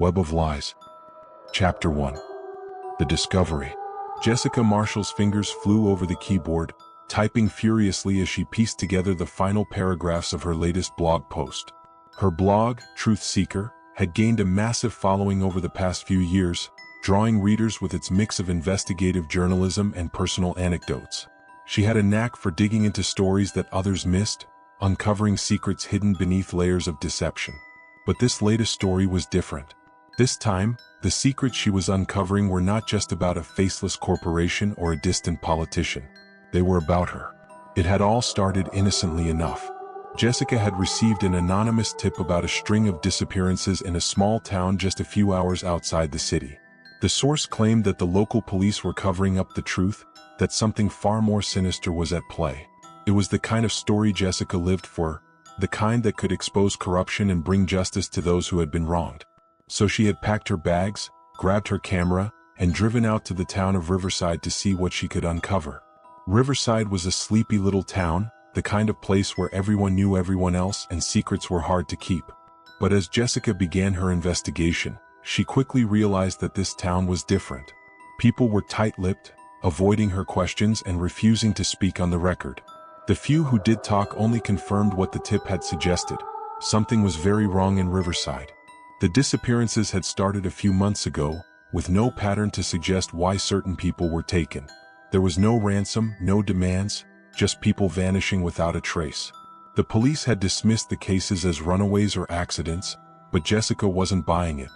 Web of Lies. Chapter 1. The Discovery. Jessica Marshall's fingers flew over the keyboard, typing furiously as she pieced together the final paragraphs of her latest blog post. Her blog, Truth Seeker, had gained a massive following over the past few years, drawing readers with its mix of investigative journalism and personal anecdotes. She had a knack for digging into stories that others missed, uncovering secrets hidden beneath layers of deception. But this latest story was different. This time, the secrets she was uncovering were not just about a faceless corporation or a distant politician. They were about her. It had all started innocently enough. Jessica had received an anonymous tip about a string of disappearances in a small town just a few hours outside the city. The source claimed that the local police were covering up the truth, that something far more sinister was at play. It was the kind of story Jessica lived for, the kind that could expose corruption and bring justice to those who had been wronged. So she had packed her bags, grabbed her camera, and driven out to the town of Riverside to see what she could uncover. Riverside was a sleepy little town, the kind of place where everyone knew everyone else and secrets were hard to keep. But as Jessica began her investigation, she quickly realized that this town was different. People were tight-lipped, avoiding her questions and refusing to speak on the record. The few who did talk only confirmed what the tip had suggested. Something was very wrong in Riverside. The disappearances had started a few months ago, with no pattern to suggest why certain people were taken. There was no ransom, no demands, just people vanishing without a trace. The police had dismissed the cases as runaways or accidents, but Jessica wasn't buying it.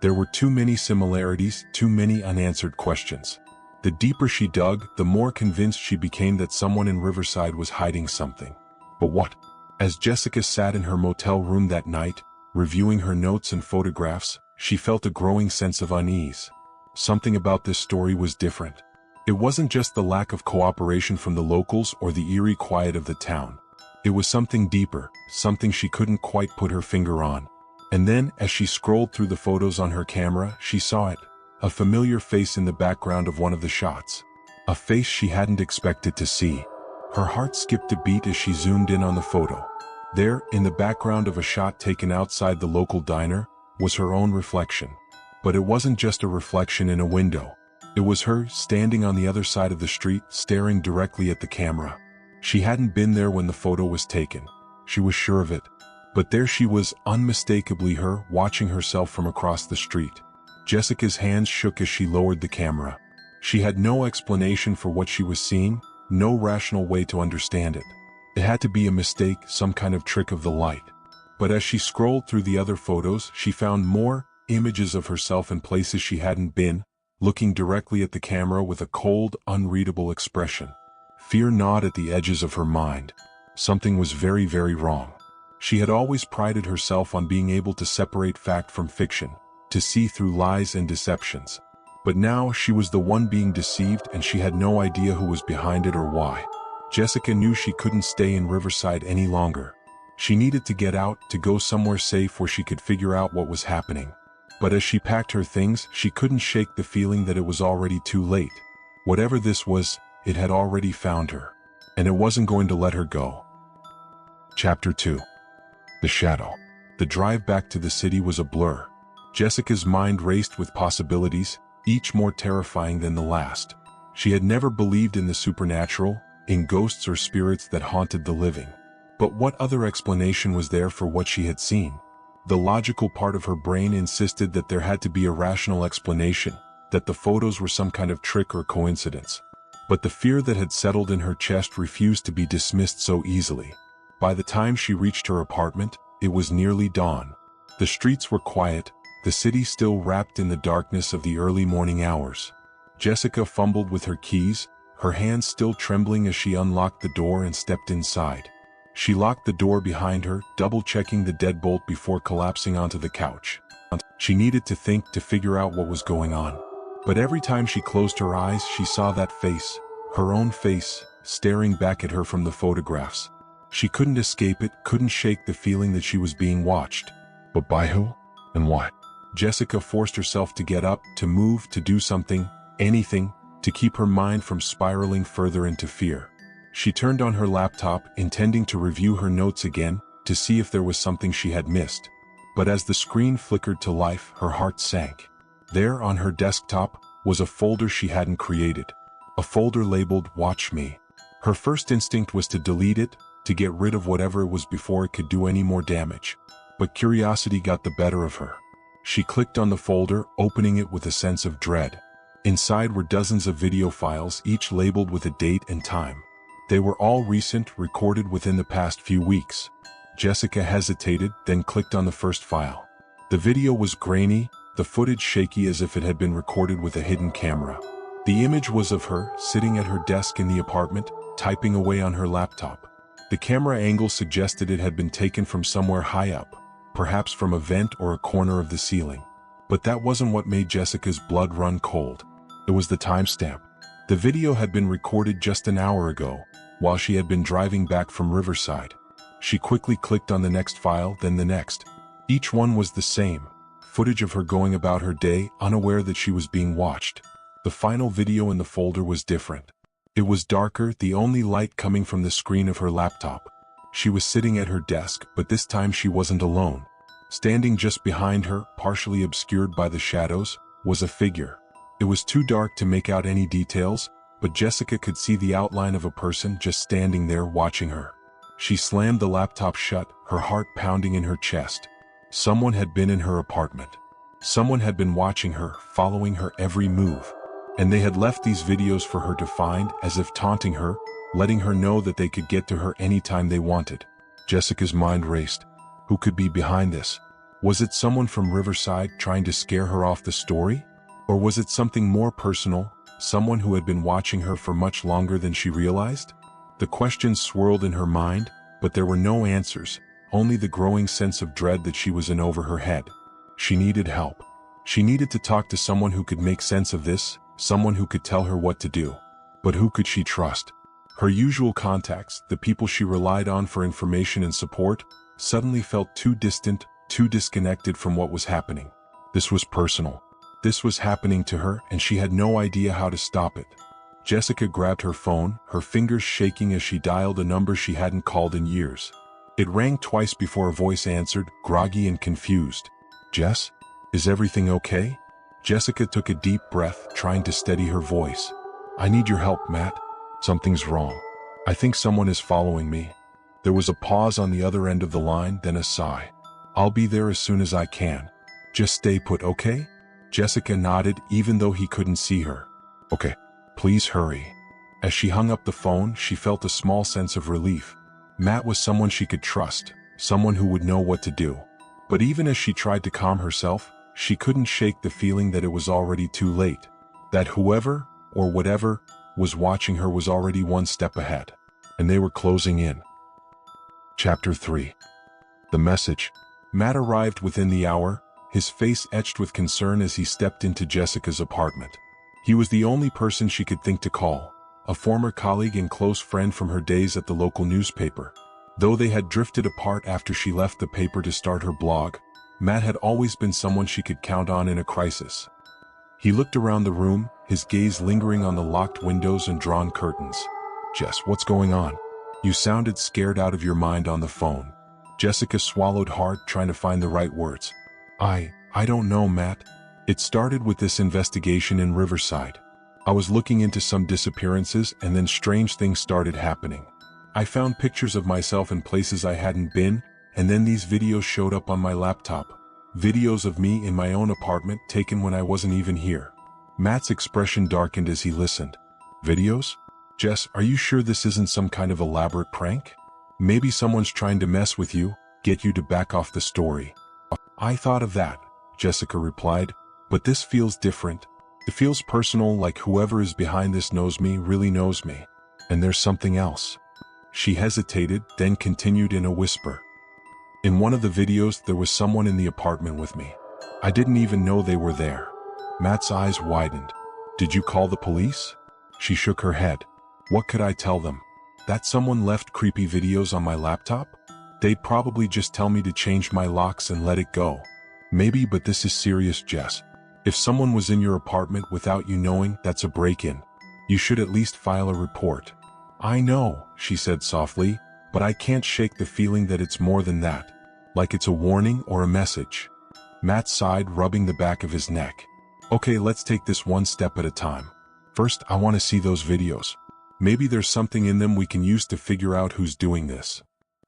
There were too many similarities, too many unanswered questions. The deeper she dug, the more convinced she became that someone in Riverside was hiding something. But what? As Jessica sat in her motel room that night, reviewing her notes and photographs, she felt a growing sense of unease. Something about this story was different. It wasn't just the lack of cooperation from the locals or the eerie quiet of the town. It was something deeper, something she couldn't quite put her finger on. And then, as she scrolled through the photos on her camera, she saw it. A familiar face in the background of one of the shots. A face she hadn't expected to see. Her heart skipped a beat as she zoomed in on the photo. There, in the background of a shot taken outside the local diner, was her own reflection. But it wasn't just a reflection in a window. It was her, standing on the other side of the street, staring directly at the camera. She hadn't been there when the photo was taken. She was sure of it. But there she was, unmistakably her, watching herself from across the street. Jessica's hands shook as she lowered the camera. She had no explanation for what she was seeing, no rational way to understand it. It had to be a mistake, some kind of trick of the light. But as she scrolled through the other photos, she found more images of herself in places she hadn't been, looking directly at the camera with a cold, unreadable expression. Fear gnawed at the edges of her mind. Something was very, very wrong. She had always prided herself on being able to separate fact from fiction, to see through lies and deceptions. But now she was the one being deceived and she had no idea who was behind it or why. Jessica knew she couldn't stay in Riverside any longer. She needed to get out, to go somewhere safe where she could figure out what was happening. But as she packed her things, she couldn't shake the feeling that it was already too late. Whatever this was, it had already found her. And it wasn't going to let her go. Chapter 2. The Shadow. The drive back to the city was a blur. Jessica's mind raced with possibilities, each more terrifying than the last. She had never believed in the supernatural, in ghosts or spirits that haunted the living. But what other explanation was there for what she had seen? The logical part of her brain insisted that there had to be a rational explanation, that the photos were some kind of trick or coincidence. But the fear that had settled in her chest refused to be dismissed so easily. By the time she reached her apartment, it was nearly dawn. The streets were quiet, the city still wrapped in the darkness of the early morning hours. Jessica fumbled with her keys, her hands still trembling as she unlocked the door and stepped inside. She locked the door behind her, double-checking the deadbolt before collapsing onto the couch. She needed to think, to figure out what was going on. But every time she closed her eyes, she saw that face, her own face, staring back at her from the photographs. She couldn't escape it, couldn't shake the feeling that she was being watched. But by who? And why? Jessica forced herself to get up, to move, to do something, anything, to keep her mind from spiraling further into fear. She turned on her laptop, intending to review her notes again, to see if there was something she had missed. But as the screen flickered to life, her heart sank. There on her desktop was a folder she hadn't created. A folder labeled "Watch Me." Her first instinct was to delete it, to get rid of whatever it was before it could do any more damage. But curiosity got the better of her. She clicked on the folder, opening it with a sense of dread. Inside were dozens of video files, each labeled with a date and time. They were all recent, recorded within the past few weeks. Jessica hesitated, then clicked on the first file. The video was grainy, the footage shaky as if it had been recorded with a hidden camera. The image was of her, sitting at her desk in the apartment, typing away on her laptop. The camera angle suggested it had been taken from somewhere high up, perhaps from a vent or a corner of the ceiling. But that wasn't what made Jessica's blood run cold. It was the timestamp. The video had been recorded just an hour ago, while she had been driving back from Riverside. She quickly clicked on the next file, then the next. Each one was the same, footage of her going about her day, unaware that she was being watched. The final video in the folder was different. It was darker, the only light coming from the screen of her laptop. She was sitting at her desk, but this time she wasn't alone. Standing just behind her, partially obscured by the shadows, was a figure. It was too dark to make out any details, but Jessica could see the outline of a person just standing there watching her. She slammed the laptop shut, her heart pounding in her chest. Someone had been in her apartment. Someone had been watching her, following her every move. And they had left these videos for her to find, as if taunting her, letting her know that they could get to her anytime they wanted. Jessica's mind raced. Who could be behind this? Was it someone from Riverside trying to scare her off the story? Or was it something more personal, someone who had been watching her for much longer than she realized? The questions swirled in her mind, but there were no answers, only the growing sense of dread that she was in over her head. She needed help. She needed to talk to someone who could make sense of this, someone who could tell her what to do. But who could she trust? Her usual contacts, the people she relied on for information and support, suddenly felt too distant, too disconnected from what was happening. This was personal. This was happening to her, and she had no idea how to stop it. Jessica grabbed her phone, her fingers shaking as she dialed a number she hadn't called in years. It rang twice before a voice answered, groggy and confused. "Jess? Is everything okay?" Jessica took a deep breath, trying to steady her voice. "I need your help, Matt. Something's wrong. I think someone is following me." There was a pause on the other end of the line, then a sigh. "I'll be there as soon as I can. Just stay put, okay?" Jessica nodded, even though he couldn't see her. "Okay. Please hurry." As she hung up the phone, she felt a small sense of relief. Matt was someone she could trust, someone who would know what to do. But even as she tried to calm herself, she couldn't shake the feeling that it was already too late. That whoever, or whatever, was watching her was already one step ahead. And they were closing in. Chapter 3. The message. Matt arrived within the hour, his face etched with concern as he stepped into Jessica's apartment. He was the only person she could think to call, a former colleague and close friend from her days at the local newspaper. Though they had drifted apart after she left the paper to start her blog, Matt had always been someone she could count on in a crisis. He looked around the room, his gaze lingering on the locked windows and drawn curtains. "Jess, what's going on? You sounded scared out of your mind on the phone." Jessica swallowed hard, trying to find the right words. I don't know, Matt. It started with this investigation in Riverside. I was looking into some disappearances, and then strange things started happening. I found pictures of myself in places I hadn't been, and then these videos showed up on my laptop. Videos of me in my own apartment taken when I wasn't even here. Matt's expression darkened as he listened. "Videos? Jess, are you sure this isn't some kind of elaborate prank? Maybe someone's trying to mess with you, get you to back off the story." "I thought of that," Jessica replied, "but this feels different. It feels personal, like whoever is behind this knows me, really knows me. And there's something else." She hesitated, then continued in a whisper. "In one of the videos, there was someone in the apartment with me. I didn't even know they were there." Matt's eyes widened. "Did you call the police?" She shook her head. "What could I tell them? That someone left creepy videos on my laptop? They'd probably just tell me to change my locks and let it go." "Maybe, but this is serious, Jess. If someone was in your apartment without you knowing, that's a break-in. You should at least file a report." "I know," she said softly, "but I can't shake the feeling that it's more than that. like it's a warning or a message. Matt sighed, rubbing the back of his neck. Okay, let's take this one step at a time. First, I want to see those videos. Maybe there's something in them we can use to figure out who's doing this.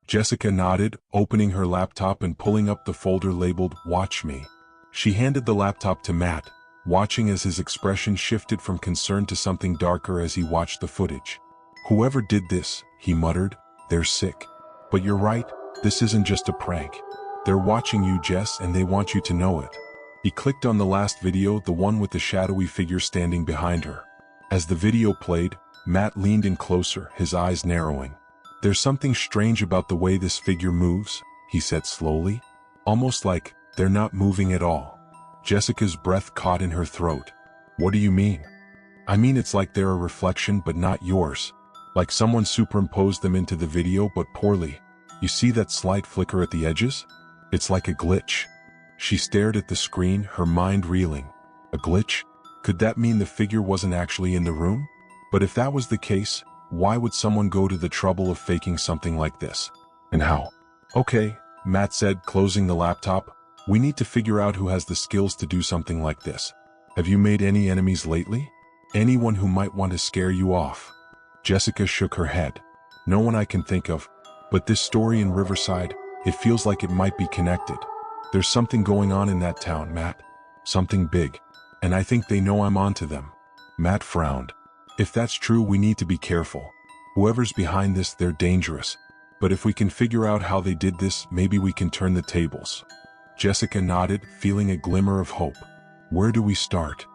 Jessica nodded, opening her laptop and pulling up the folder labeled Watch Me. She handed the laptop to Matt, watching as his expression shifted from concern to something darker as he watched the footage. Whoever did this, he muttered, they're sick. But you're right, this isn't just a prank. They're watching you, Jess, and they want you to know it. He clicked on the last video, the one with the shadowy figure standing behind her. As the video played, Matt leaned in closer, his eyes narrowing. There's something strange about the way this figure moves, he said slowly. Almost like they're not moving at all. Jessica's breath caught in her throat. What do you mean? I mean it's like they're a reflection but not yours. Like someone superimposed them into the video but poorly. You see that slight flicker at the edges? It's like a glitch. She stared at the screen, her mind reeling. A glitch? Could that mean the figure wasn't actually in the room? But if that was the case, why would someone go to the trouble of faking something like this? And how? Okay, Matt said, closing the laptop. We need to figure out who has the skills to do something like this. Have you made any enemies lately? Anyone who might want to scare you off? Jessica shook her head. No one I can think of, but this story in Riverside, it feels like it might be connected. There's something going on in that town, Matt. Something big. And I think they know I'm onto them. Matt frowned. If that's true, we need to be careful. Whoever's behind this, they're dangerous. But if we can figure out how they did this, maybe we can turn the tables. Jessica nodded, feeling a glimmer of hope. Where do we start?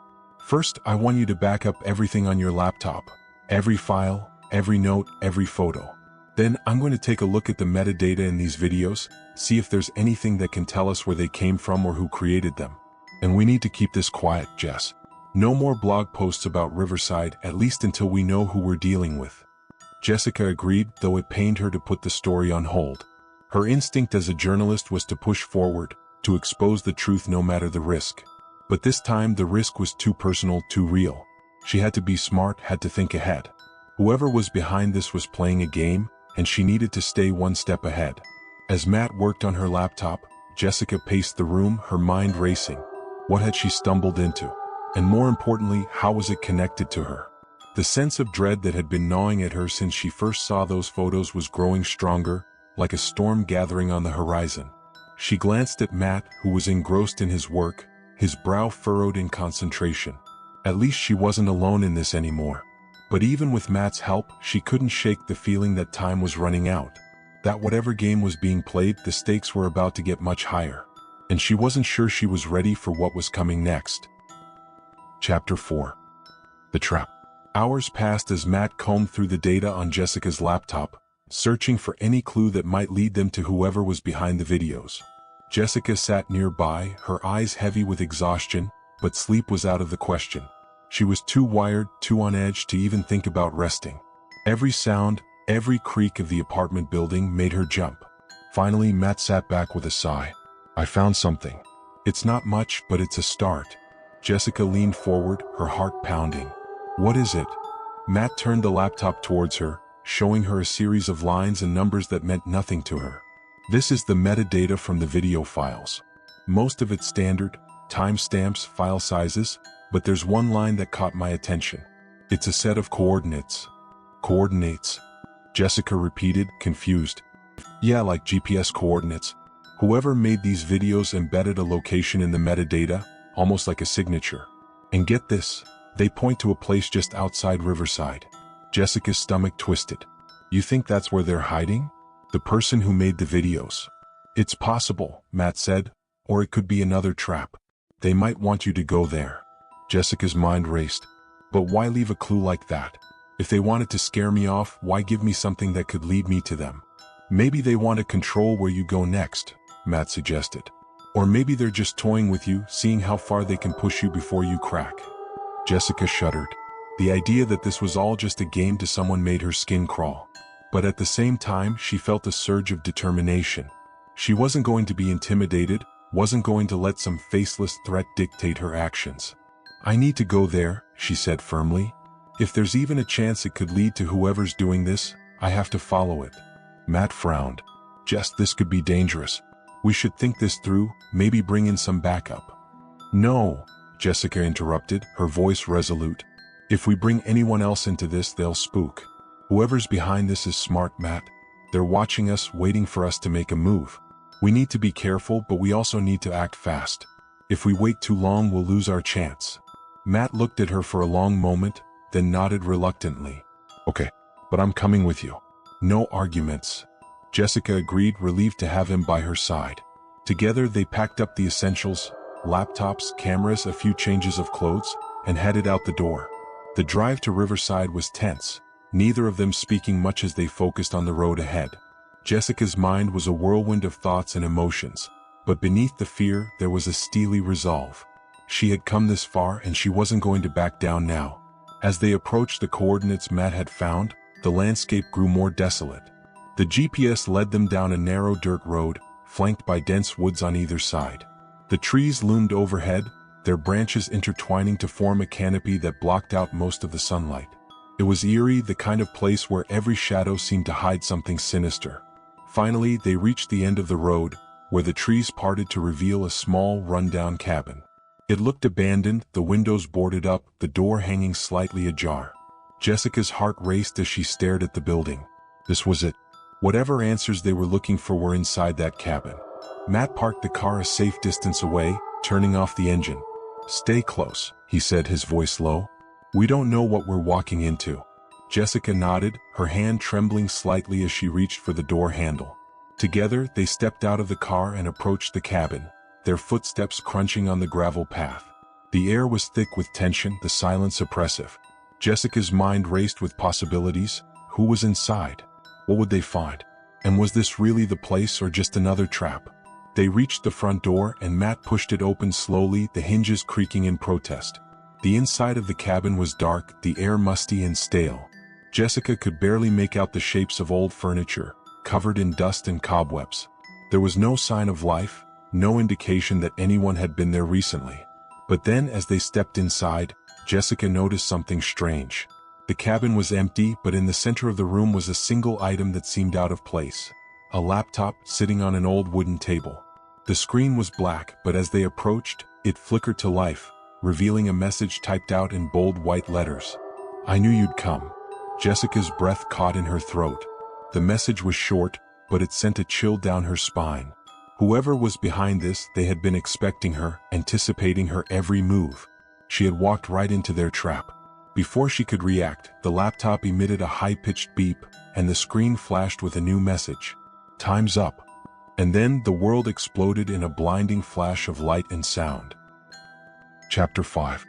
First, I want you to back up everything on your laptop. Every file, every note, every photo. Then I'm going to take a look at the metadata in these videos, see if there's anything that can tell us where they came from or who created them. And we need to keep this quiet, Jess. No more blog posts about Riverside, at least until we know who we're dealing with. Jessica agreed, though it pained her to put the story on hold. Her instinct as a journalist was to push forward, to expose the truth no matter the risk. But this time the risk was too personal, too real. She had to be smart, had to think ahead. Whoever was behind this was playing a game, and she needed to stay one step ahead. As Matt worked on her laptop, Jessica paced the room, her mind racing. What had she stumbled into? And more importantly, how was it connected to her? The sense of dread that had been gnawing at her since she first saw those photos was growing stronger, like a storm gathering on the horizon. She glanced at Matt, who was engrossed in his work, his brow furrowed in concentration. At least she wasn't alone in this anymore. But even with Matt's help, she couldn't shake the feeling that time was running out. That whatever game was being played, the stakes were about to get much higher. And she wasn't sure she was ready for what was coming next. Chapter 4. The Trap. Hours passed as Matt combed through the data on Jessica's laptop, searching for any clue that might lead them to whoever was behind the videos. Jessica sat nearby, her eyes heavy with exhaustion, but sleep was out of the question. She was too wired, too on edge to even think about resting. Every sound, every creak of the apartment building made her jump. Finally, Matt sat back with a sigh. I found something. It's not much, but it's a start. Jessica leaned forward, her heart pounding. What is it? Matt turned the laptop towards her, showing her a series of lines and numbers that meant nothing to her. This is the metadata from the video files. Most of it's standard, timestamps, file sizes, but there's one line that caught my attention. It's a set of coordinates. Coordinates? Jessica repeated, confused. Yeah, like GPS coordinates. Whoever made these videos embedded a location in the metadata, almost like a signature. And get this, they point to a place just outside Riverside. Jessica's stomach twisted. You think that's where they're hiding? The person who made the videos. It's possible, Matt said, or it could be another trap. They might want you to go there. Jessica's mind raced. But why leave a clue like that? If they wanted to scare me off, why give me something that could lead me to them? Maybe they want to control where you go next, Matt suggested. Or maybe they're just toying with you, seeing how far they can push you before you crack. Jessica shuddered. The idea that this was all just a game to someone made her skin crawl. But at the same time, she felt a surge of determination. She wasn't going to be intimidated, wasn't going to let some faceless threat dictate her actions. I need to go there, she said firmly. If there's even a chance it could lead to whoever's doing this, I have to follow it. Matt frowned. Jess, this could be dangerous. We should think this through, maybe bring in some backup. No, Jessica interrupted, her voice resolute. If we bring anyone else into this, they'll spook. Whoever's behind this is smart, Matt. They're watching us, waiting for us to make a move. We need to be careful, but we also need to act fast. If we wait too long, we'll lose our chance. Matt looked at her for a long moment, then nodded reluctantly. Okay, but I'm coming with you. No arguments. Jessica agreed, relieved to have him by her side. Together they packed up the essentials, laptops, cameras, a few changes of clothes, and headed out the door. The drive to Riverside was tense, neither of them speaking much as they focused on the road ahead. Jessica's mind was a whirlwind of thoughts and emotions, but beneath the fear there was a steely resolve. She had come this far and she wasn't going to back down now. As they approached the coordinates Matt had found, the landscape grew more desolate. The GPS led them down a narrow dirt road, flanked by dense woods on either side. The trees loomed overhead, their branches intertwining to form a canopy that blocked out most of the sunlight. It was eerie, the kind of place where every shadow seemed to hide something sinister. Finally, they reached the end of the road, where the trees parted to reveal a small, run-down cabin. It looked abandoned, the windows boarded up, the door hanging slightly ajar. Jessica's heart raced as she stared at the building. This was it. Whatever answers they were looking for were inside that cabin. Matt parked the car a safe distance away, turning off the engine. Stay close, he said, his voice low. We don't know what we're walking into. Jessica nodded, her hand trembling slightly as she reached for the door handle. Together, they stepped out of the car and approached the cabin, their footsteps crunching on the gravel path. The air was thick with tension, the silence oppressive. Jessica's mind raced with possibilities. Who was inside? What would they find? And was this really the place or just another trap? They reached the front door and Matt pushed it open slowly, the hinges creaking in protest. The inside of the cabin was dark, the air musty and stale. Jessica could barely make out the shapes of old furniture, covered in dust and cobwebs. There was no sign of life, no indication that anyone had been there recently. But then, as they stepped inside, Jessica noticed something strange. The cabin was empty, but in the center of the room was a single item that seemed out of place. A laptop sitting on an old wooden table. The screen was black, but as they approached, it flickered to life, revealing a message typed out in bold white letters. I knew you'd come. Jessica's breath caught in her throat. The message was short, but it sent a chill down her spine. Whoever was behind this, they had been expecting her, anticipating her every move. She had walked right into their trap. Before she could react, the laptop emitted a high-pitched beep, and the screen flashed with a new message. Time's up. And then the world exploded in a blinding flash of light and sound. Chapter 5.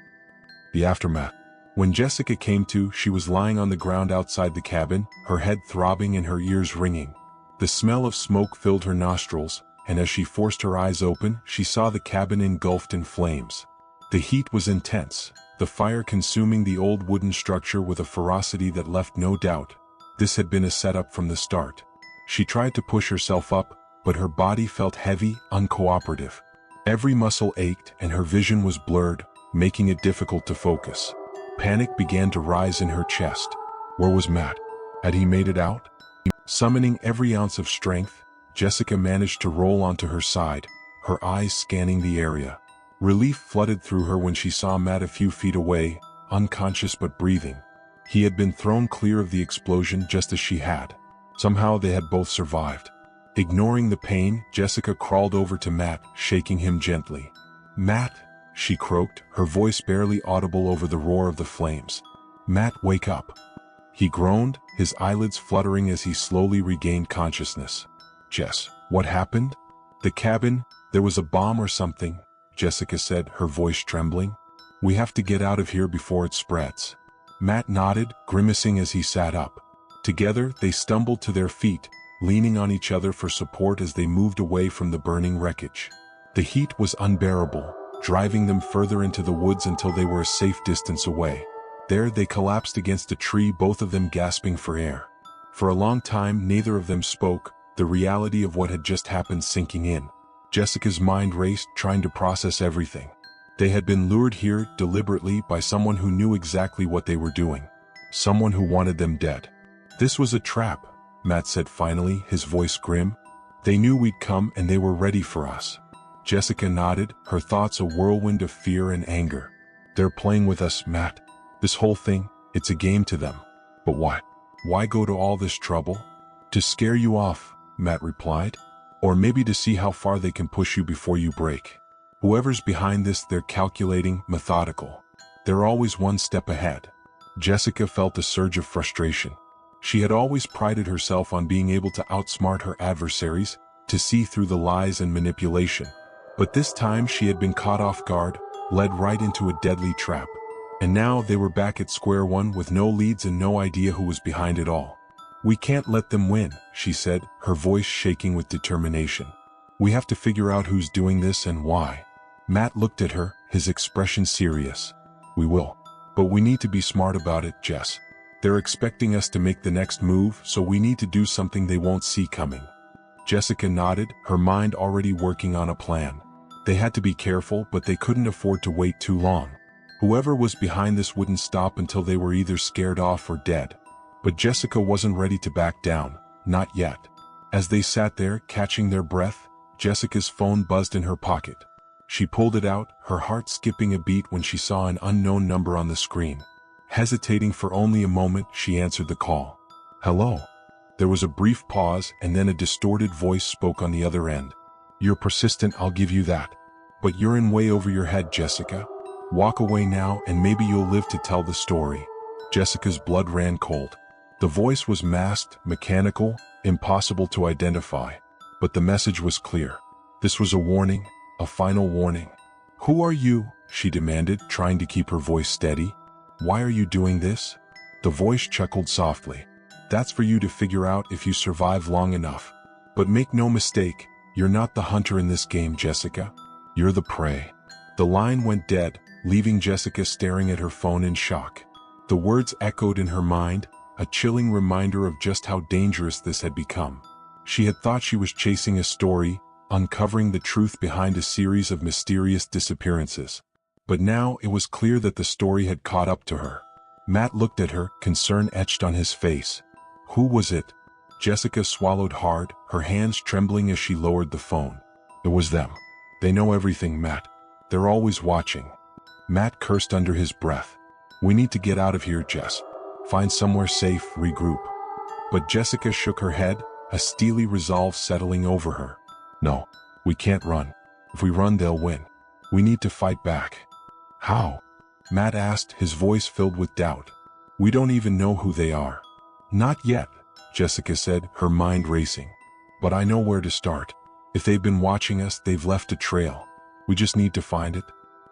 The Aftermath. When Jessica came to, she was lying on the ground outside the cabin, her head throbbing and her ears ringing. The smell of smoke filled her nostrils, and as she forced her eyes open, she saw the cabin engulfed in flames. The heat was intense, the fire consuming the old wooden structure with a ferocity that left no doubt. This had been a setup from the start. She tried to push herself up, but her body felt heavy, uncooperative. Every muscle ached and her vision was blurred, making it difficult to focus. Panic began to rise in her chest. Where was Matt? Had he made it out? Summoning every ounce of strength, Jessica managed to roll onto her side, her eyes scanning the area. Relief flooded through her when she saw Matt a few feet away, unconscious but breathing. He had been thrown clear of the explosion just as she had. Somehow they had both survived. Ignoring the pain, Jessica crawled over to Matt, shaking him gently. Matt, she croaked, her voice barely audible over the roar of the flames. Matt, wake up. He groaned, his eyelids fluttering as he slowly regained consciousness. Jess, what happened? The cabin, there was a bomb or something, Jessica said, her voice trembling. We have to get out of here before it spreads. Matt nodded, grimacing as he sat up. Together, they stumbled to their feet, leaning on each other for support as they moved away from the burning wreckage. The heat was unbearable, driving them further into the woods until they were a safe distance away. There they collapsed against a tree, both of them gasping for air. For a long time, neither of them spoke, the reality of what had just happened sinking in. Jessica's mind raced, trying to process everything. They had been lured here, deliberately, by someone who knew exactly what they were doing. Someone who wanted them dead. This was a trap, Matt said finally, his voice grim. They knew we'd come and they were ready for us. Jessica nodded, her thoughts a whirlwind of fear and anger. They're playing with us, Matt. This whole thing, it's a game to them. But why? Why go to all this trouble? To scare you off, Matt replied. Or maybe to see how far they can push you before you break. Whoever's behind this, they're calculating, methodical. They're always one step ahead. Jessica felt a surge of frustration. She had always prided herself on being able to outsmart her adversaries, to see through the lies and manipulation. But this time she had been caught off guard, led right into a deadly trap. And now they were back at square one with no leads and no idea who was behind it all. We can't let them win, she said, her voice shaking with determination. We have to figure out who's doing this and why. Matt looked at her, his expression serious. We will. But we need to be smart about it, Jess. They're expecting us to make the next move, so we need to do something they won't see coming. Jessica nodded, her mind already working on a plan. They had to be careful, but they couldn't afford to wait too long. Whoever was behind this wouldn't stop until they were either scared off or dead. But Jessica wasn't ready to back down, not yet. As they sat there, catching their breath, Jessica's phone buzzed in her pocket. She pulled it out, her heart skipping a beat when she saw an unknown number on the screen. Hesitating for only a moment, she answered the call. Hello. There was a brief pause, and then a distorted voice spoke on the other end. You're persistent, I'll give you that. But you're in way over your head, Jessica. Walk away now, and maybe you'll live to tell the story. Jessica's blood ran cold. The voice was masked, mechanical, impossible to identify. But the message was clear. This was a warning, a final warning. Who are you? She demanded, trying to keep her voice steady. Why are you doing this? The voice chuckled softly. That's for you to figure out if you survive long enough. But make no mistake, you're not the hunter in this game, Jessica. You're the prey. The line went dead, leaving Jessica staring at her phone in shock. The words echoed in her mind, a chilling reminder of just how dangerous this had become. She had thought she was chasing a story, uncovering the truth behind a series of mysterious disappearances. But now it was clear that the story had caught up to her. Matt looked at her, concern etched on his face. Who was it? Jessica swallowed hard, her hands trembling as she lowered the phone. It was them. They know everything, Matt. They're always watching. Matt cursed under his breath. We need to get out of here, Jess. Find somewhere safe, regroup. But Jessica shook her head, a steely resolve settling over her. No, we can't run. If we run, they'll win. We need to fight back. How? Matt asked, his voice filled with doubt. We don't even know who they are. Not yet, Jessica said, her mind racing. But I know where to start. If they've been watching us, they've left a trail. We just need to find it.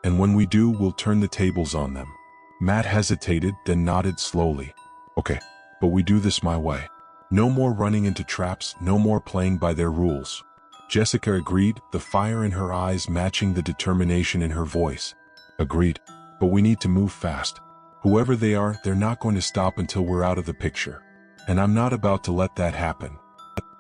And when we do, we'll turn the tables on them. Matt hesitated, then nodded slowly. Okay, but we do this my way. No more running into traps, no more playing by their rules. Jessica agreed, the fire in her eyes matching the determination in her voice. Agreed. But we need to move fast. Whoever they are, they're not going to stop until we're out of the picture. And I'm not about to let that happen.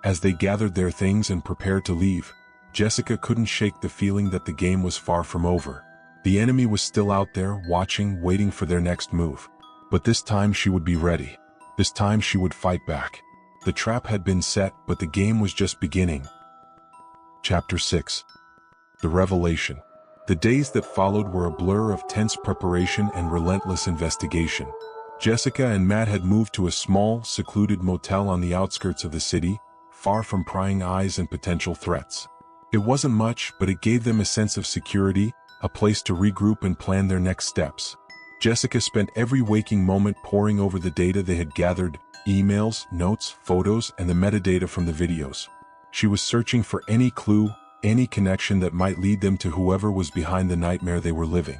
As they gathered their things and prepared to leave, Jessica couldn't shake the feeling that the game was far from over. The enemy was still out there, watching, waiting for their next move. But this time she would be ready. This time she would fight back. The trap had been set, but the game was just beginning. Chapter 6. The Revelation. The days that followed were a blur of tense preparation and relentless investigation. Jessica and Matt had moved to a small, secluded motel on the outskirts of the city, far from prying eyes and potential threats. It wasn't much, but it gave them a sense of security, a place to regroup and plan their next steps. Jessica spent every waking moment poring over the data they had gathered, emails, notes, photos, and the metadata from the videos. She was searching for any clue, any connection that might lead them to whoever was behind the nightmare they were living.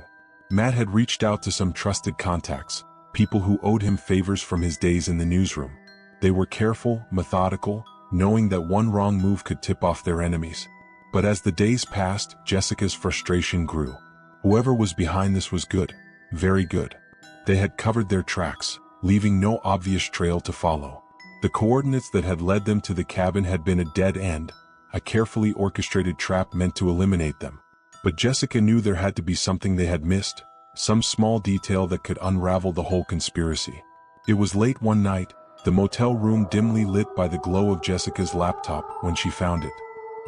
Matt had reached out to some trusted contacts, people who owed him favors from his days in the newsroom. They were careful, methodical, knowing that one wrong move could tip off their enemies. But as the days passed, Jessica's frustration grew. Whoever was behind this was good, very good. They had covered their tracks, leaving no obvious trail to follow. The coordinates that had led them to the cabin had been a dead end, a carefully orchestrated trap meant to eliminate them. But Jessica knew there had to be something they had missed, some small detail that could unravel the whole conspiracy. It was late one night, the motel room dimly lit by the glow of Jessica's laptop when she found it.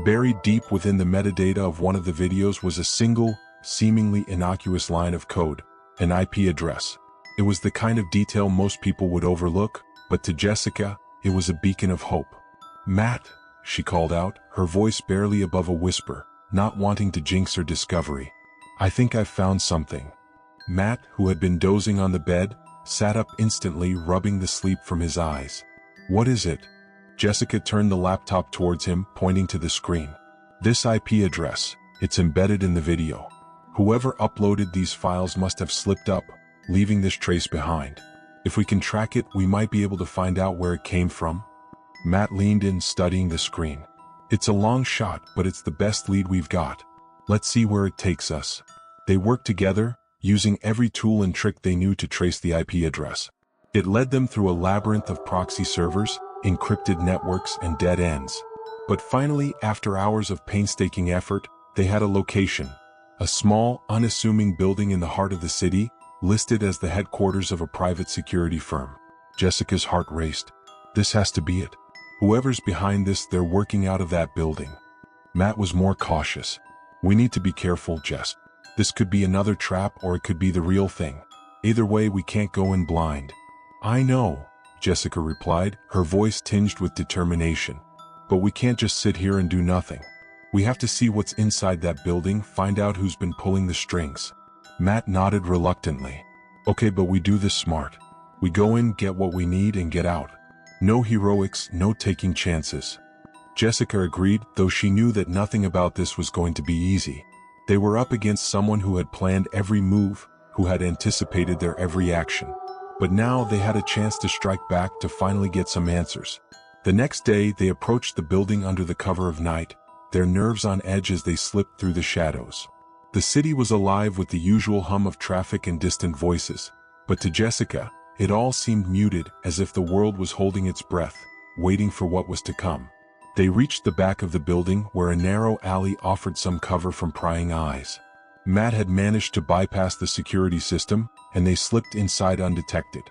Buried deep within the metadata of one of the videos was a single, seemingly innocuous line of code, an IP address. It was the kind of detail most people would overlook, but to Jessica, it was a beacon of hope. "Matt," she called out, her voice barely above a whisper, not wanting to jinx her discovery. "I think I've found something." Matt, who had been dozing on the bed, sat up instantly, rubbing the sleep from his eyes. "What is it?" Jessica turned the laptop towards him, pointing to the screen. "This IP address, it's embedded in the video. Whoever uploaded these files must have slipped up, leaving this trace behind. If we can track it, we might be able to find out where it came from." Matt leaned in, studying the screen. "It's a long shot, but it's the best lead we've got. Let's see where it takes us." They worked together, using every tool and trick they knew to trace the IP address. It led them through a labyrinth of proxy servers, encrypted networks, and dead ends. But finally, after hours of painstaking effort, they had a location. A small, unassuming building in the heart of the city, listed as the headquarters of a private security firm. Jessica's heart raced. This has to be it. Whoever's behind this, they're working out of that building. Matt was more cautious. "We need to be careful, Jess. This could be another trap, or it could be the real thing. Either way, we can't go in blind." "I know," Jessica replied, her voice tinged with determination. "But we can't just sit here and do nothing. We have to see what's inside that building, find out who's been pulling the strings." Matt nodded reluctantly. "Okay, but we do this smart. We go in, get what we need, and get out. No heroics, no taking chances." Jessica agreed, though she knew that nothing about this was going to be easy. They were up against someone who had planned every move, who had anticipated their every action. But now they had a chance to strike back, to finally get some answers. The next day, they approached the building under the cover of night, their nerves on edge as they slipped through the shadows. The city was alive with the usual hum of traffic and distant voices, but to Jessica, it all seemed muted, as if the world was holding its breath, waiting for what was to come. They reached the back of the building, where a narrow alley offered some cover from prying eyes. Matt had managed to bypass the security system, and they slipped inside undetected.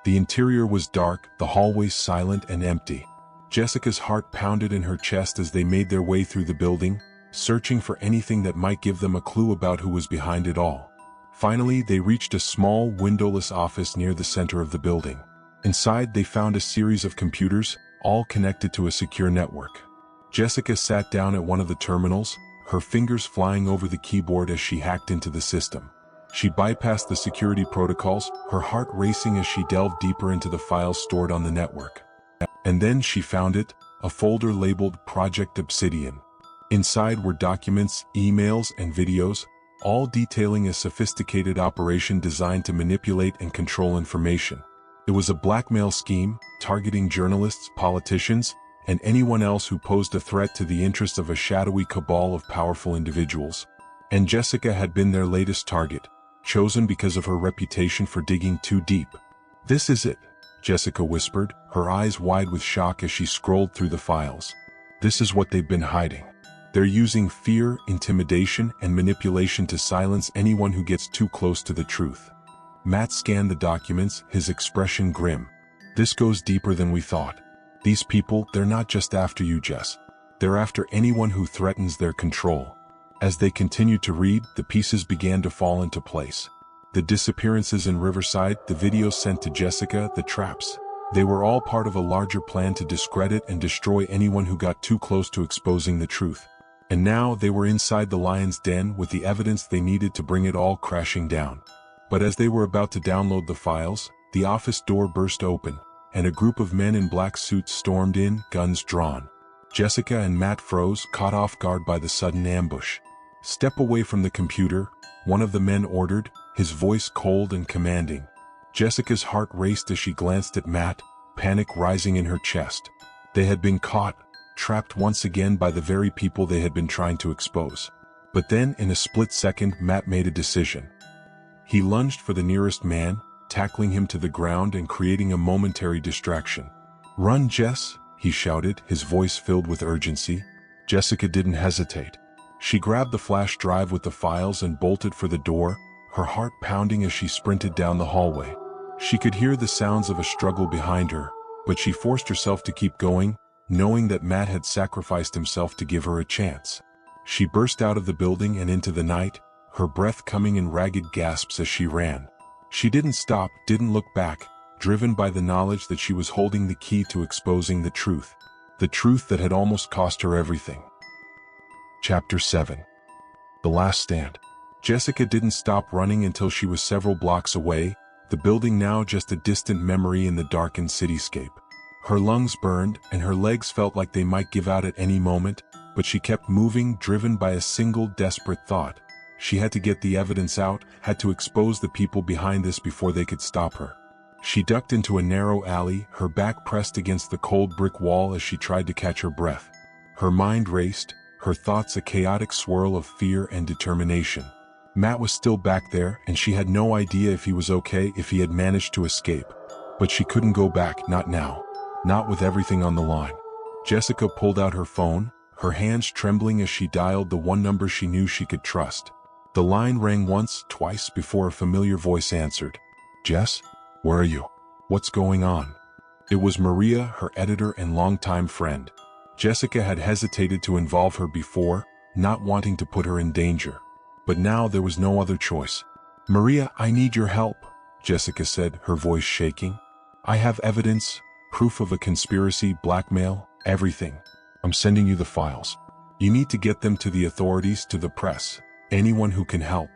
The interior was dark, the hallways silent and empty. Jessica's heart pounded in her chest as they made their way through the building, searching for anything that might give them a clue about who was behind it all. Finally, they reached a small, windowless office near the center of the building. Inside, they found a series of computers, all connected to a secure network. Jessica sat down at one of the terminals, her fingers flying over the keyboard as she hacked into the system. She bypassed the security protocols, her heart racing as she delved deeper into the files stored on the network. And then she found it, a folder labeled Project Obsidian. Inside were documents, emails, and videos, all detailing a sophisticated operation designed to manipulate and control information. It was a blackmail scheme, targeting journalists, politicians, and anyone else who posed a threat to the interests of a shadowy cabal of powerful individuals. And Jessica had been their latest target, chosen because of her reputation for digging too deep. "This is it," Jessica whispered, her eyes wide with shock as she scrolled through the files. "This is what they've been hiding. They're using fear, intimidation, and manipulation to silence anyone who gets too close to the truth." Matt scanned the documents, his expression grim. "This goes deeper than we thought. These people, they're not just after you, Jess. They're after anyone who threatens their control." As they continued to read, the pieces began to fall into place. The disappearances in Riverside, the videos sent to Jessica, the traps. They were all part of a larger plan to discredit and destroy anyone who got too close to exposing the truth. And now they were inside the lion's den with the evidence they needed to bring it all crashing down. But as they were about to download the files, the office door burst open, and a group of men in black suits stormed in, guns drawn. Jessica and Matt froze, caught off guard by the sudden ambush. "Step away from the computer," one of the men ordered, his voice cold and commanding. Jessica's heart raced as she glanced at Matt, panic rising in her chest. They had been caught, trapped once again by the very people they had been trying to expose. But then, in a split second, Matt made a decision. He lunged for the nearest man, tackling him to the ground and creating a momentary distraction. "Run, Jess," he shouted, his voice filled with urgency. Jessica didn't hesitate. She grabbed the flash drive with the files and bolted for the door, her heart pounding as she sprinted down the hallway. She could hear the sounds of a struggle behind her, but she forced herself to keep going, knowing that Matt had sacrificed himself to give her a chance. She burst out of the building and into the night, her breath coming in ragged gasps as she ran. She didn't stop, didn't look back, driven by the knowledge that she was holding the key to exposing the truth that had almost cost her everything. Chapter 7. The Last Stand. Jessica didn't stop running until she was several blocks away, the building now just a distant memory in the darkened cityscape. Her lungs burned, and her legs felt like they might give out at any moment, but she kept moving, driven by a single desperate thought. She had to get the evidence out, had to expose the people behind this before they could stop her. She ducked into a narrow alley, her back pressed against the cold brick wall as she tried to catch her breath. Her mind raced, her thoughts a chaotic swirl of fear and determination. Matt was still back there, and she had no idea if he was okay, if he had managed to escape. But she couldn't go back, not now. Not with everything on the line. Jessica pulled out her phone, her hands trembling as she dialed the one number she knew she could trust. The line rang once, twice before a familiar voice answered. "Jess? Where are you? What's going on?" It was Maria, her editor and longtime friend. Jessica had hesitated to involve her before, not wanting to put her in danger. But now there was no other choice. "Maria, I need your help," Jessica said, her voice shaking. "I have evidence, proof of a conspiracy, blackmail, everything. I'm sending you the files. You need to get them to the authorities, to the press, anyone who can help."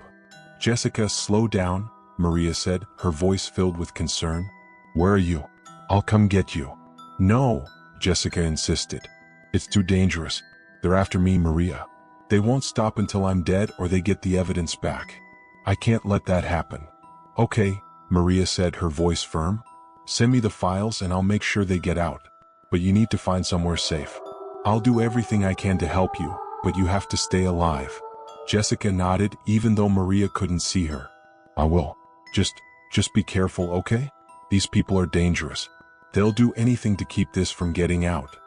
"Jessica, slow down," Maria said, her voice filled with concern. "Where are you? I'll come get you." "No," Jessica insisted. "It's too dangerous. They're after me, Maria. They won't stop until I'm dead or they get the evidence back. I can't let that happen." "Okay," Maria said, her voice firm. "Send me the files and I'll make sure they get out. But you need to find somewhere safe. I'll do everything I can to help you, but you have to stay alive." Jessica nodded, even though Maria couldn't see her. "I will. Just be careful, okay? These people are dangerous. They'll do anything to keep this from getting out."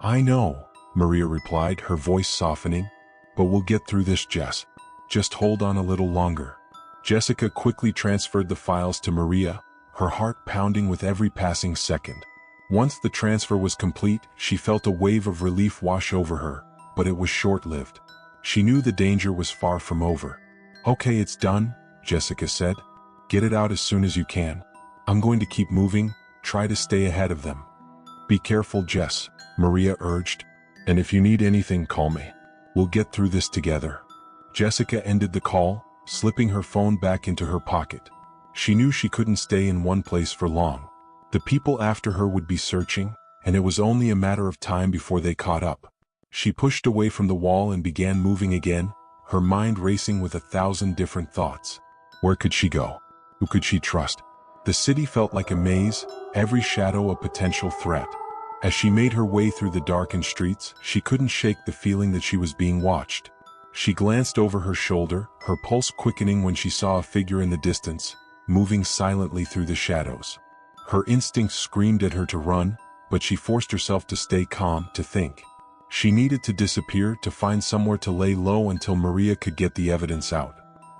"I know," Maria replied, her voice softening. "But we'll get through this, Jess. Just hold on a little longer." Jessica quickly transferred the files to Maria, her heart pounding with every passing second. Once the transfer was complete, she felt a wave of relief wash over her, but it was short-lived. She knew the danger was far from over. "Okay, it's done," Jessica said. "Get it out as soon as you can. I'm going to keep moving, try to stay ahead of them." "Be careful, Jess," Maria urged. "And if you need anything, call me. We'll get through this together." Jessica ended the call, slipping her phone back into her pocket. She knew she couldn't stay in one place for long. The people after her would be searching, and it was only a matter of time before they caught up. She pushed away from the wall and began moving again, her mind racing with 1,000 different thoughts. Where could she go? Who could she trust? The city felt like a maze, every shadow a potential threat. As she made her way through the darkened streets, she couldn't shake the feeling that she was being watched. She glanced over her shoulder, her pulse quickening when she saw a figure in the distance, moving silently through the shadows. Her instincts screamed at her to run, but she forced herself to stay calm, to think. She needed to disappear, to find somewhere to lay low until Maria could get the evidence out.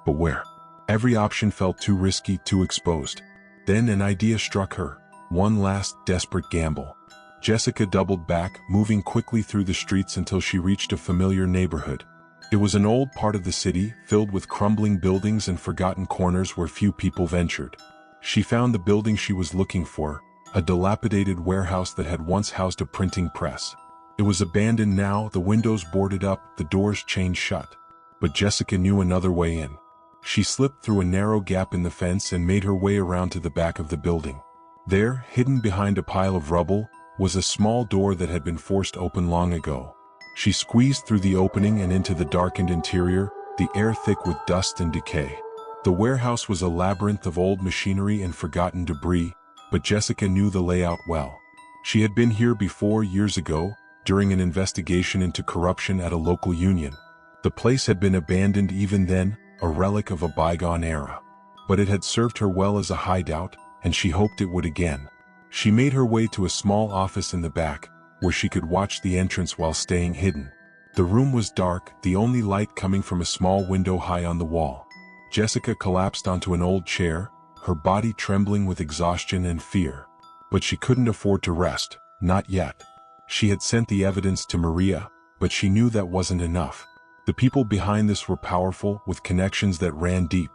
But where? Every option felt too risky, too exposed. Then an idea struck her, one last desperate gamble. Jessica doubled back, moving quickly through the streets until she reached a familiar neighborhood. It was an old part of the city, filled with crumbling buildings and forgotten corners where few people ventured. She found the building she was looking for, a dilapidated warehouse that had once housed a printing press. It was abandoned now, the windows boarded up, the doors chained shut. But Jessica knew another way in. She slipped through a narrow gap in the fence and made her way around to the back of the building. There, hidden behind a pile of rubble, was a small door that had been forced open long ago. She squeezed through the opening and into the darkened interior, the air thick with dust and decay. The warehouse was a labyrinth of old machinery and forgotten debris, but Jessica knew the layout well. She had been here before years ago, during an investigation into corruption at a local union. The place had been abandoned even then, a relic of a bygone era. But it had served her well as a hideout, and she hoped it would again. She made her way to a small office in the back, where she could watch the entrance while staying hidden. The room was dark, the only light coming from a small window high on the wall. Jessica collapsed onto an old chair, her body trembling with exhaustion and fear. But she couldn't afford to rest, not yet. She had sent the evidence to Maria, but she knew that wasn't enough. The people behind this were powerful, with connections that ran deep.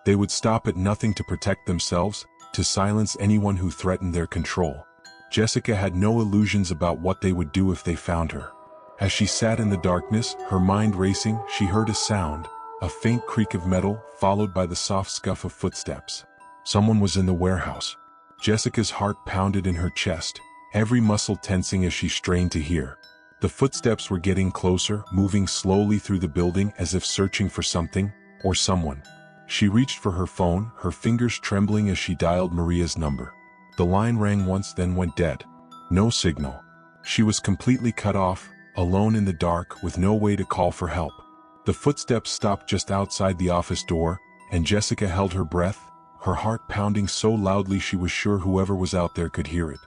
They would stop at nothing to protect themselves, to silence anyone who threatened their control. Jessica had no illusions about what they would do if they found her. As she sat in the darkness, her mind racing, she heard a sound, a faint creak of metal, followed by the soft scuff of footsteps. Someone was in the warehouse. Jessica's heart pounded in her chest, every muscle tensing as she strained to hear. The footsteps were getting closer, moving slowly through the building as if searching for something, or someone. She reached for her phone, her fingers trembling as she dialed Maria's number. The line rang once, then went dead. No signal. She was completely cut off, alone in the dark, with no way to call for help. The footsteps stopped just outside the office door, and Jessica held her breath, her heart pounding so loudly she was sure whoever was out there could hear it.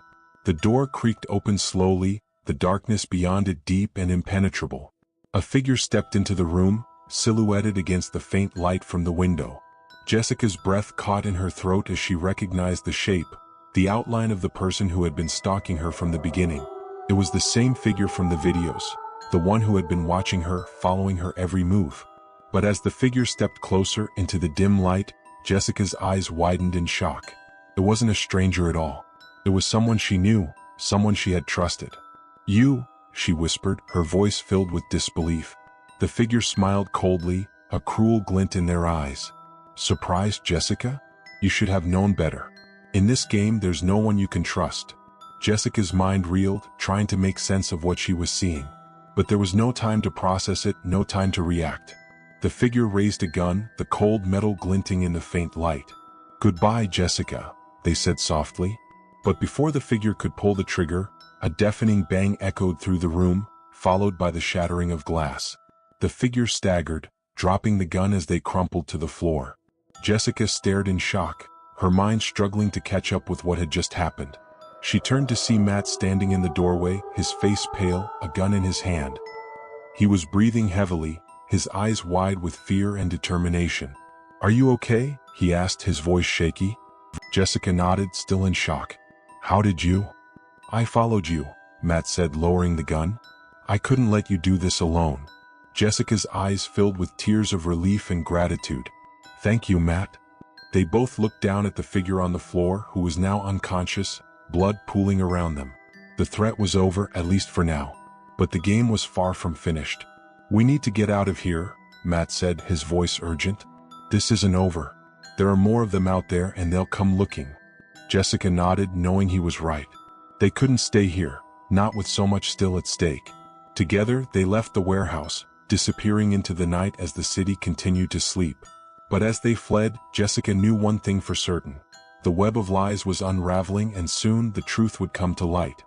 The door creaked open slowly, the darkness beyond it deep and impenetrable. A figure stepped into the room, silhouetted against the faint light from the window. Jessica's breath caught in her throat as she recognized the shape, the outline of the person who had been stalking her from the beginning. It was the same figure from the videos, the one who had been watching her, following her every move. But as the figure stepped closer into the dim light, Jessica's eyes widened in shock. It wasn't a stranger at all. It was someone she knew, someone she had trusted. "You," she whispered, her voice filled with disbelief. The figure smiled coldly, a cruel glint in their eyes. "Surprised, Jessica? You should have known better. In this game, there's no one you can trust." Jessica's mind reeled, trying to make sense of what she was seeing. But there was no time to process it, no time to react. The figure raised a gun, the cold metal glinting in the faint light. "Goodbye, Jessica," they said softly. But before the figure could pull the trigger, a deafening bang echoed through the room, followed by the shattering of glass. The figure staggered, dropping the gun as they crumpled to the floor. Jessica stared in shock, her mind struggling to catch up with what had just happened. She turned to see Matt standing in the doorway, his face pale, a gun in his hand. He was breathing heavily, his eyes wide with fear and determination. "Are you okay?" he asked, his voice shaky. Jessica nodded, still in shock. "How did you?" "I followed you," Matt said, lowering the gun. "I couldn't let you do this alone." Jessica's eyes filled with tears of relief and gratitude. "Thank you, Matt." They both looked down at the figure on the floor, who was now unconscious, blood pooling around them. The threat was over, at least for now. But the game was far from finished. "We need to get out of here," Matt said, his voice urgent. "This isn't over. There are more of them out there and they'll come looking." Jessica nodded, knowing he was right. They couldn't stay here, not with so much still at stake. Together, they left the warehouse, disappearing into the night as the city continued to sleep. But as they fled, Jessica knew one thing for certain. The web of lies was unraveling, and soon the truth would come to light.